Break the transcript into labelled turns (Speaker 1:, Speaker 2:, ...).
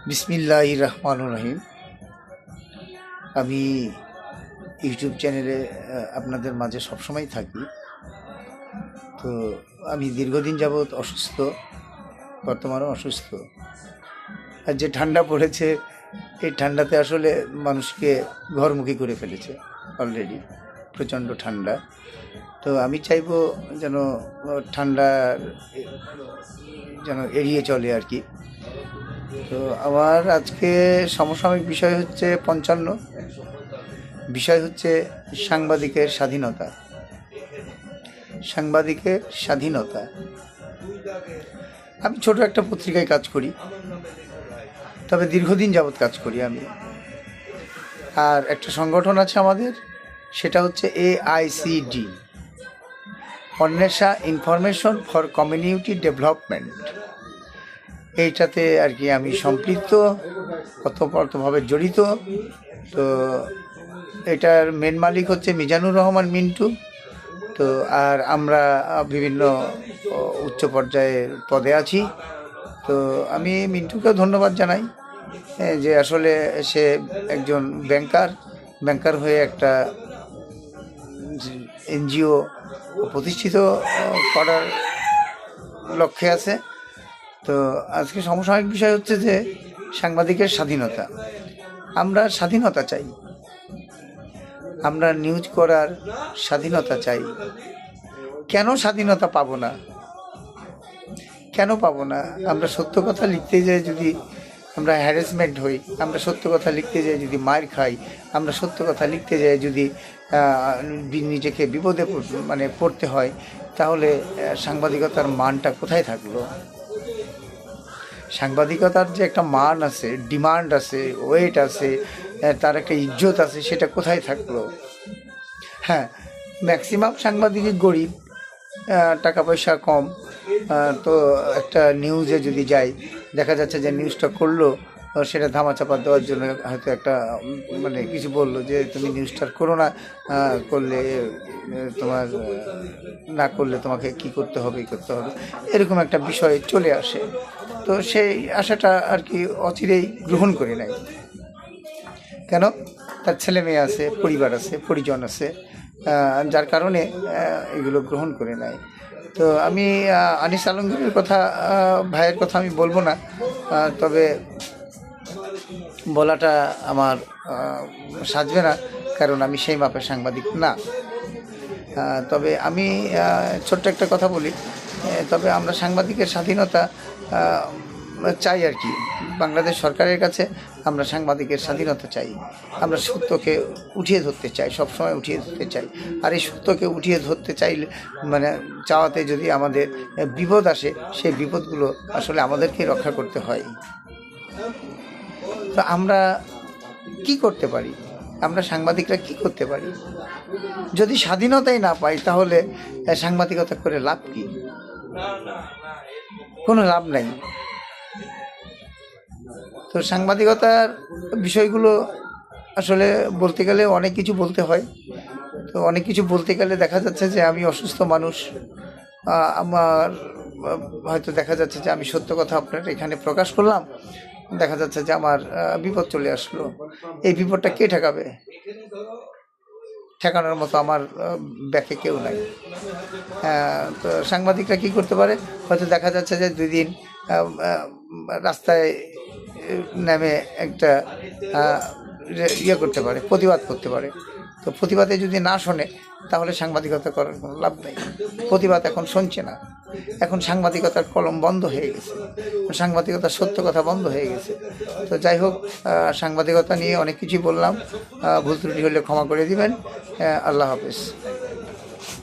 Speaker 1: বিসমিল্লাহির রহমানির রহিম। আমি ইউটিউব চ্যানেলে আপনাদের মাঝে সবসময় থাকি। তো আমি দীর্ঘদিন যাবৎ অসুস্থ, বর্তমানে অসুস্থ। আর যে ঠান্ডা পড়েছে, এই ঠান্ডাতে আসলে মানুষকে ঘরমুখী করে ফেলেছে অলরেডি, প্রচণ্ড ঠান্ডা। তো আমি চাইবো যেন ঠান্ডার যেন এড়িয়ে চলে আর কি। তো আমার আজকে সমসাময়িক বিষয় হচ্ছে 55, বিষয় হচ্ছে সাংবাদিকের স্বাধীনতা। সাংবাদিকের স্বাধীনতা। আমি ছোট একটা পত্রিকায় কাজ করি, তবে দীর্ঘদিন যাবৎ কাজ করি আমি। আর একটা সংগঠন আছে আমাদের, সেটা হচ্ছে AICD, Anwesha information for community development. এইটাতে আর কি আমি সম্পৃক্ত, ওতপ্রোতভাবে জড়িত। তো এটার মেন মালিক হচ্ছে মিজানুর রহমান মিন্টু। তো আর আমরা বিভিন্ন উচ্চ পর্যায়ের পদে আছি। তো আমি মিন্টুকে ধন্যবাদ জানাই যে আসলে সে একজন ব্যাংকার হয়ে একটা NGO প্রতিষ্ঠিত করার লক্ষ্যে আছে। তো আজকে সমসাময়িক বিষয় হচ্ছে যে সাংবাদিকের স্বাধীনতা। আমরা স্বাধীনতা চাই, আমরা নিউজ করার স্বাধীনতা চাই। কেন স্বাধীনতা পাবো না? কেন পাবো না? আমরা সত্য কথা লিখতে যাই যদি আমরা হ্যারাসমেন্ট হই, আমরা সত্য কথা লিখতে যাই যদি মার খাই, আমরা সত্য কথা লিখতে যাই যদি নিজেকে বিপদে পড়তে হয়, তাহলে সাংবাদিকতার মানটা কোথায় থাকলো? সাংবাদিকতার যে একটা মান আছে, ডিমান্ড আছে, ওয়েট আছে, তার একটা ইজ্জত আছে, সেটা কোথায় থাকলো? হ্যাঁ, ম্যাক্সিমাম সাংবাদিকই গরিব, টাকা পয়সা কম। তো একটা নিউজে যদি যাই, দেখা যাচ্ছে যে নিউজটা করলো, সেটা ধামাচাপা দেওয়ার জন্য হয়তো একটা কিছু বললো যে তুমি নিউজটা করো না, করলে তোমার না করলে তোমাকে কি করতে হবে এরকম একটা বিষয় চলে আসে। তো সেই আশাটা আর কি অচিরেই গ্রহণ করে নেয়। কেন? তার ছেলে মেয়ে আছে, পরিবার আছে, পরিজন আছে, যার কারণে এগুলো গ্রহণ করে নেয়। তো আমি আনিস আলমগীরের কথা, ভাইয়ের কথা আমি বলবো না, তবে বলাটা আমার সাজবে না, কারণ আমি সেই মাপের সাংবাদিক না। তবে আমি ছোট্ট একটা কথা বলি, তবে আমরা সাংবাদিকের স্বাধীনতা চাই আর কি। বাংলাদেশ সরকারের কাছে আমরা সাংবাদিকের স্বাধীনতা চাই। আমরা সত্যকে উঠিয়ে ধরতে চাই, সবসময় উঠিয়ে ধরতে চাই। আর এই সত্যকে উঠিয়ে ধরতে চাইলে চাওয়াতে যদি আমাদের বিপদ আসে, সেই বিপদগুলো আসলে আমাদেরকেই রক্ষা করতে হয়। তো আমরা কি করতে পারি? আমরা সাংবাদিকরা কি করতে পারি? যদি স্বাধীনতাই না পাই, তাহলে সাংবাদিকতা করে লাভ কি? কোনো লাভ নাই। তো সাংবাদিকতার বিষয়গুলো আসলে বলতে গেলে অনেক কিছু বলতে হয়। তো অনেক কিছু বলতে গেলে দেখা যাচ্ছে যে আমি অসুস্থ মানুষ, আমার হয়তো দেখা যাচ্ছে যে আমি সত্য কথা আপনার এখানে প্রকাশ করলাম, দেখা যাচ্ছে যে আমার বিপদ চলে আসলো। এই বিপদটা কে ঠেকাবে? ঠেকানোর মতো আমার ব্যাকে কেউ নাই। তো সাংবাদিকরা কী করতে পারে? হয়তো দেখা যাচ্ছে যে 2 দিন রাস্তায় নেমে একটা করতে পারে, প্রতিবাদ করতে পারে। তো প্রতিবাদে যদি না শোনে, তাহলে সাংবাদিকতা করার কোনো লাভ নেই। প্রতিবাদ এখন শুনছে না, এখন সাংবাদিকতার কলম বন্ধ হয়ে গেছে, সাংবাদিকতার সত্য কথা বন্ধ হয়ে গেছে। তো যাই হোক, সাংবাদিকতা নিয়ে অনেক কিছুই বললাম, ভুল ত্রুটি হলে ক্ষমা করে দিবেন। আল্লাহ হাফেজ।